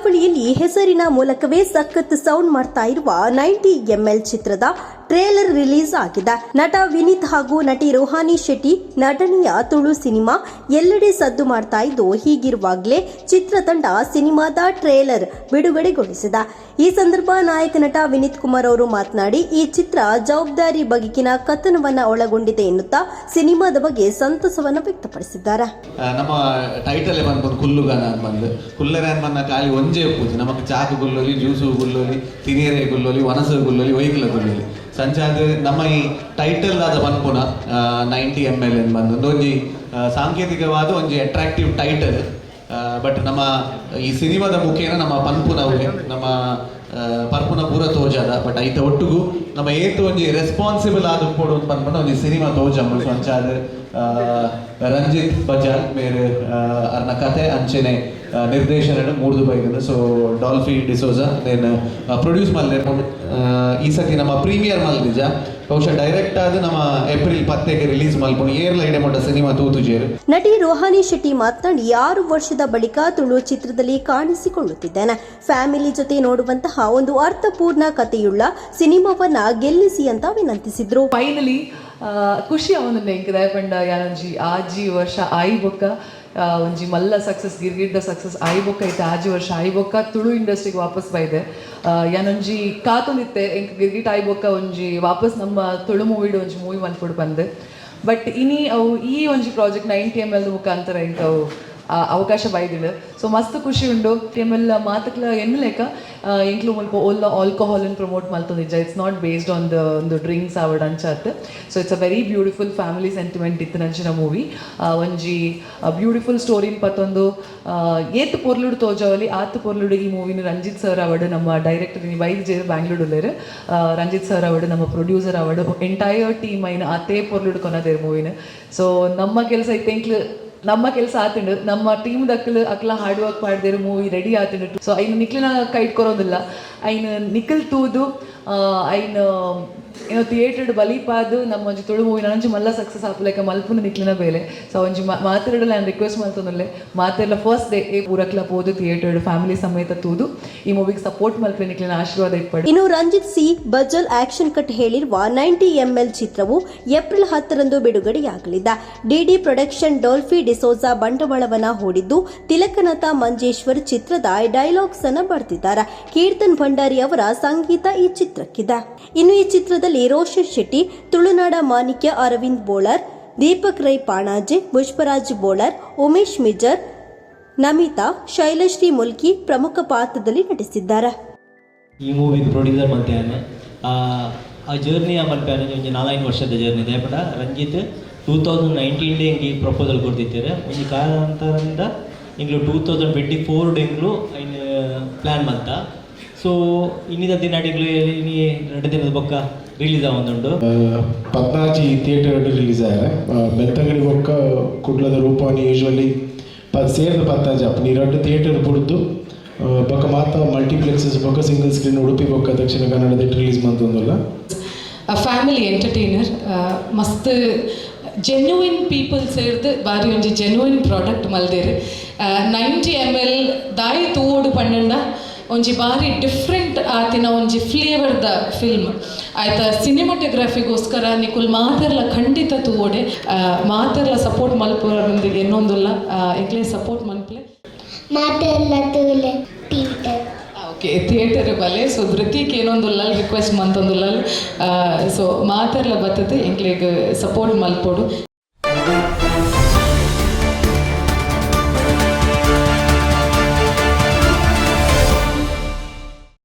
ಕರಾವಳಿಯಲ್ಲಿ ಹೆಸರಿನ ಮೂಲಕವೇ ಸಖತ್ ಸೌಂಡ್ ಮಾಡ್ತಾ ಇರುವ 90ml ಚಿತ್ರದ ಟ್ರೇಲರ್ ರಿಲೀಸ್ ಆಗಿದೆ. ನಟ ವಿನೀತ್ ಹಾಗೂ ನಟಿ ರೋಹಾನಿ ಶೆಟ್ಟಿ ನಟನೆಯ ತುಳು ಸಿನಿಮಾ ಎಲ್ಲೆಡೆ ಸದ್ದು ಮಾಡ್ತಾ ಇದ್ದು, ಹೀಗಿರುವಾಗಲೇ ಚಿತ್ರತಂಡ ಸಿನಿಮಾದ ಟ್ರೇಲರ್ ಬಿಡುಗಡೆಗೊಳಿಸಿದೆ. ಈ ಸಂದರ್ಭ ನಾಯಕ ನಟ ವಿನೀತ್ ಕುಮಾರ್ ಅವರು ಮಾತನಾಡಿ, ಈ ಚಿತ್ರ ಜವಾಬ್ದಾರಿ ಬಗೆಗಿನ ಕಥನವನ್ನ ಒಳಗೊಂಡಿದೆ ಎನ್ನುತ್ತಾ ಸಿನಿಮಾದ ಬಗ್ಗೆ ಸಂತಸವನ್ನ ವ್ಯಕ್ತಪಡಿಸಿದ್ದಾರೆ. ನಮ್ಮ ಟೈಟಲ್ ಬಂದ್ಕೊಂಡು ಕುಲ್ಲುಗಾನ ಬಂದು ಕುಲ್ಲರಾನ್ ಬಂದ ಖಾಲಿ ಒಂಜೇ ಪೂಜೆ ನಮಗೆ ಚಾಕು ಗುಲ್ಲೋಲಿ, ಜ್ಯೂಸು ಗುಲ್ಲೋಲಿ, ತಿನಿಯರೆ ಗುಲ್ಲೋಲಿ, ವನಸು ಗುಲ್ಲೋಲಿ, ವೈಕಲ ಗುಲ್ಲೋಲಿ ಸಂಚಾದ ನಮ್ಮ ಈ ಟೈಟಲ್ ಆದ ಪನ್ಪುನ 90ml ಎಂದು ಬಂದು ಒಂಜಿ ಸಾಂಕೇತಿಕವಾದ ಒಂಜಿ ಅಟ್ರಾಕ್ಟಿವ್ ಟೈಟಲ್. ಬಟ್ ನಮ್ಮ ಈ ಸಿನಿಮಾದ ಮುಖೇನ ನಮ್ಮ ಪನ್ಪುನವೇ ನಮ್ಮ ಪರ್ಪುನ ಪೂರ ತೋಜಾದ. ಬಟ್ ಐತ ಒಟ್ಟಿಗೂ ನಮ್ಮ ಏತು ಒಂಜಿ ರೆಸ್ಪಾನ್ಸಿಬಲ್ ಆದ ಕೊಡು ಪನ್ಪುನ ಒಂಜಿ ಸಿನಿಮಾ ತೋಜಮ್ಮ ಸಂಚಾದ ರಂಜಿತ್ ಬಜಾಲ್ ಬೇರೆ ಅರ್ನ ಕಥೆ ಅಂಚೆನೆ ನಿರ್ದೇಶನ ಮೂರ್ದು ಬೈಗದು. So Dolphy D'Souza then produce ಮಲ್ಲೆ ಈ ಸತಿ ನಮ್ಮ ಪ್ರೀಮಿಯರ್ ಮಲ್ದಿಜ ಬಹುಶಃ ಡೈರೆಕ್ಟ್ ಆದ ನಮ್ಮ ಏಪ್ರಿಲ್ 10ಕ್ಕೆ ರಿಲೀಸ್ ಮಲ್ಪು ಏರ್ಲ ಇಡೆ ಮೊಟ್ಟ ಸಿನಿಮಾ ತೂತುಜೇರು. ನಟಿ ರೋಹಾನಿ ಶೆಟ್ಟಿ ಮಾತನಾಡಿ, 6 ವರ್ಷದ ಬಳಿಕ ತುಳು ಚಿತ್ರದಲ್ಲಿ ಕಾಣಿಸಿಕೊಳ್ಳುತ್ತಿದ್ದೇನೆ. ಫ್ಯಾಮಿಲಿ ಜೊತೆ ನೋಡುವಂತಹ ಒಂದು ಅರ್ಥಪೂರ್ಣ ಕಥೆಯುಳ್ಳ ಸಿನಿಮಾವನ್ನ ಗೆಲ್ಲಿಸಿ ಅಂತ ವಿನಂತಿಸಿದ್ರು. ಫೈನಲಿ ಖುಷಿ ಅವನನ್ನ ಎಂಕದಾಯ ಪಂಡ ಯಾನಂಜಿ ಆಜಿ ವರ್ಷ ಆಯಿ ಬೊಕ್ಕ ಒಂಜಿ ಮಲ್ಲ ಸಕ್ಸಸ್ ಗಿರ್ಗಿಡ್ಡ ಸಕ್ಸಸ್ ಆಯಿ ಬೊಕ್ಕ ಐತೆ ಆಜಿ ವರ್ಷ ಆಯಿ ಬೊಕ್ಕ ತುಳು ಇಂಡಸ್ಟ್ರಿಗೆ ವಾಪಸ್ ಬೈದೆ ಯಾನೊಂಜಿ ಕಾತೊಂದಿತ್ತೆ ಎಂಕ್ ಗಿರ್ಗಿಟ್ ಆಯಿ ಬೊಕ್ಕ ಒಂಜಿ ವಾಪಸ್ ನಮ್ಮ ತುಳು ಮೂವಿಡ್ ಒಂಜಿ ಮೂವಿ ಮಲ್ಪೊಡು ಬಂದೆ. ಬಟ್ ಇನಿ ಅವು ಈ ಒಂಜಿ ಪ್ರಾಜೆಕ್ಟ್ 90ml ಮುಖಾಂತರ ಎಂಕ್ ಅವು ಅವಕಾಶ ಬೈದಿಡು. ಸೊ ಮಸ್ತ್ ಖುಷಿ ಉಂಡು. ml ಮಾತಕ್ಲ ಎನ್ನು ಲೆಕ್ಕ ಎಂಕ್ಲು ಮುಲ್ಪ ಓಲ್ಲ ಆಲ್ಕೋಹಾಲನ್ನು ಪ್ರಮೋಟ್ ಮಲ್ತೊಂದಿಜ್ಜ. ಇಟ್ಸ್ ನಾಟ್ ಬೇಸ್ಡ್ ಆನ್ ಒಂದು ಡ್ರಿಂಕ್ಸ್ ಆವಡ್ ಅಂಚತ್. So it's a very beautiful family sentiment ಇತ್ತು ನಂಚಿನ ಮೂವಿ. ಒಂಜಿ ಬ್ಯೂಟಿಫುಲ್ ಸ್ಟೋರಿನ ಪತ್ತೊಂದು ಏತ್ ಪೊರ್ಲುಡು ತೋಜವಲಿ ಆತ್ ಪೊರ್ಲುಡು ಈ ಮೂವಿನ ರಂಜಿತ್ ಸರ್ ಅವಡು ನಮ್ಮ ಡೈರೆಕ್ಟರ್ ಬೈದ್ ಜೇರು ಬ್ಯಾಂಗ್ಳೂರುಲೇರು ರಂಜಿತ್ ಸರ್ ಅವಡು ನಮ್ಮ ಪ್ರೊಡ್ಯೂಸರ್ ಅವಡು ಎಂಟೈರ್ ಟೀಮ್ ಐನ ಆತೇ ಪೊರ್ಲುಡು ಕೊನದೇರು ಮೂವಿನ. ಸೊ ನಮ್ಮ ಕೆಲಸ ಇತ್ತು ಎಂಕ್ಲು ನಮ್ಮ ಕೆಲಸ ಆತುಂಡು ನಮ್ಮ ಟೀಮ್ ದಕ್ಕಲು ಅಕ್ಲ ಹಾರ್ಡ್ ವರ್ಕ್ ಮಾಡಿದೇರು ಮೂವಿ ರೆಡಿ ಆತುಂಡು. ಸೊ ಐನು ನಿಕ್ಲಿನ ಕೈ ಇಟ್ಕೊರೋದಿಲ್ಲ ಐನು ನಿಖಲ್ ತೂದು ಐನು ಏನೋ ಥಿಯೇಟರ್ಡ್ ಬಲಿಪಾದು ನಮ್ಮ ಒಂಜಿ ತುಳು ಮೂವಿ ನಂಜಿ ಮಲ್ಲ ಸಕ್ಸಸ್ ಆಪಲೇಕ ಮಲ್ಪುನ ನಿಕ್ಲಿನ ಬೇಲೆ. ಸೊ ಒಂಜಿ ಮಾತಾಡಲು ನಾನು ರಿಕ್ವೆಸ್ಟ್ ಮಾಡ್ತೊಂದಲ್ಲೇ ಮಾತೆಲ್ಲ ಫಸ್ಟ್ ಡೇ ಪೂರಕ್ಲ ಪೋದು ಥಿಯೇಟರ್ಡ್ ಫ್ಯಾಮಿಲಿ ಸಮೇತ ತೂದು ಈ ಮೂವಿಗೆ ಸಪೋರ್ಟ್ ಮಲ್ಪೆ ನಿಕ್ಲಿನ ಆಶೀರ್ವಾದ ಇಟ್ಪಡಿ. ಇನ್ನು Ranjith C Bajal action cut ಹೇಳಿರುವ 90ml ಚಿತ್ರವು ಏಪ್ರಿಲ್ 10ರಂದು ಬಿಡುಗಡೆಯಾಗಲಿದೆ. ಡಿಡಿ ಪ್ರೊಡಕ್ಷನ್ ಡಾಲ್ಫಿ ಡಿಸೋಜಾ ಬಂಡವಾಳವನ್ನ ಹೂಡಿದ್ದು, ತಿಲಕನಾಥ ಮಂಜೇಶ್ವರ್ ಚಿತ್ರದ ಡೈಲಾಗ್ಸ್ ಅನ್ನು ಬರೆದಿದ್ದಾರೆ. ಕೀರ್ತನ್ ಭಂಡಾರಿ ಅವರ ಸಂಗೀತ ಈ ಚಿತ್ರಕ್ಕಿದೆ. ಇನ್ನು ಈ ಚಿತ್ರದಲ್ಲಿ ರೋಷನ್ ಶೆಟ್ಟಿ, ತುಳುನಾಡ ಮಾಣಿಕ್ಯ ಅರವಿಂದ್ ಬೋಳರ್, ದೀಪಕ್ ರೈ ಪಾಣಾಜೆ, ಪುಷ್ಪರಾಜ್ ಬೋಳರ್, ಉಮೇಶ್ ಮಿಜರ್, ನಮಿತಾ, ಶೈಲಶ್ರೀ ಮುಲ್ಕಿ ಪ್ರಮುಖ ಪಾತ್ರದಲ್ಲಿ ನಟಿಸಿದ್ದಾರೆ. ಈ ಮೂವಿ ಪ್ರೊಡ್ಯೂಸರ್ ಮಲ್ತೇನೆ ಆ ಜರ್ನಿ ಮಲ್ಪೇನೆ ಒಂದು 4 ವರ್ಷದ ಜರ್ನಿ ದೇಪಡ ರಂಜಿತ್ 2019 ಎಂಗಿ ಪ್ರಪೋಸಲ್ ಕೊಡ್ತಿದ್ದಾರೆ. ಒಂದು ಕಾರಣಾಂತರದಿಂದ ಇಂಗ್ಲು 2024 ಎಂಗ್ಲು ಇನ್ನು ಪ್ಲ್ಯಾನ್ ಮಂತ. ಸೊ ಇನ್ನಿದ ದಿನಾಡಿಗಳು ಇನ್ನು 2 ದಿನದ ಬೊಕ್ಕ ರಿಲೀಸ್ ಆಗೊಂದುಂಡು. 14 ಥಿಯೇಟರ್ ರಿಲೀಸ್ ಆಯ್ರೆ ಬೆತ್ತಂಗಡಿ ಬೊಕ್ಕ ಕುಡ್ಲದ ರೂಪಾನಿ ಯೂಶ್ವಲಿ ಸೇರ್ದ 14 ಅಪ್ಪ ನೀ 2 ಥಿಯೇಟರ್ ಬಿಡ್ದು ಬೊಕ್ಕ ಮಾತ ಮಲ್ಟಿಪ್ಲೆಕ್ಸಸ್ ಬೊಕ್ಕ ಸಿಂಗಲ್ ಸ್ಕ್ರೀನ್ ಉಡುಪಿ ಬೊಕ್ಕ ದಕ್ಷಿಣ ಕನ್ನಡದ ರಿಲೀಸ್ ಮಂತೊಂದುಲ್ಲ. ಫ್ಯಾಮಿಲಿ ಎಂಟರ್ಟೈನರ್ ಮಸ್ತ್ ಜೆನ್ಯೂನ್ ಪೀಪಲ್ ಸೇರ್ದು ಬಾರಿ ಒಂಜಿ ಜೆನ್ಯೂನ್ ಪ್ರಾಡಕ್ಟ್ ಮಲ್ದೇರು. 90ml ದಾಯಿ ತೂವೋಡು ಪಂಡ ಒಂಜಿ ಬಾರಿ ಡಿಫ್ರೆಂಟ್ ಆತಿನ ಒಂಜಿ ಫ್ಲೇವರ್ದ ಫಿಲ್ಮ್ ಆಯ್ತ. ಸಿನಿಮಾಟೋಗ್ರಫಿಗೋಸ್ಕರ ನಿಕುಲ್ ಮಾತೆರ್ಲ ಖಂಡಿತ ತೂವೋಡೆ ಮಾತೆರ್ಲ ಸಪೋರ್ಟ್ ಮಲ್ಪೊಂದಿಗೆ ಇನ್ನೊಂದುಲ್ಲ ಎಂಕ್ಲೆ ಸಪೋರ್ಟ್ ಮಲ್ಪಲೆ ಮಾತೆರ್ಲ ತೂಲೆ ಓಕೆ ಥಿಯೇಟರ್ ಬಲೆ. ಸೊ ಧೃತಿಕ್ ಏನೊಂದುಲ್ಲ ರಿಕ್ವೆಸ್ಟ್ ಮಂತೊಂದುಲ್ಲ. ಸೊ ಮಾತೆರ್ಲ ಬರ್ತದೆ ಎಂಕ್ಲೆಗ್ ಸಪೋರ್ಟ್ ಮಲ್ಪೊಡು.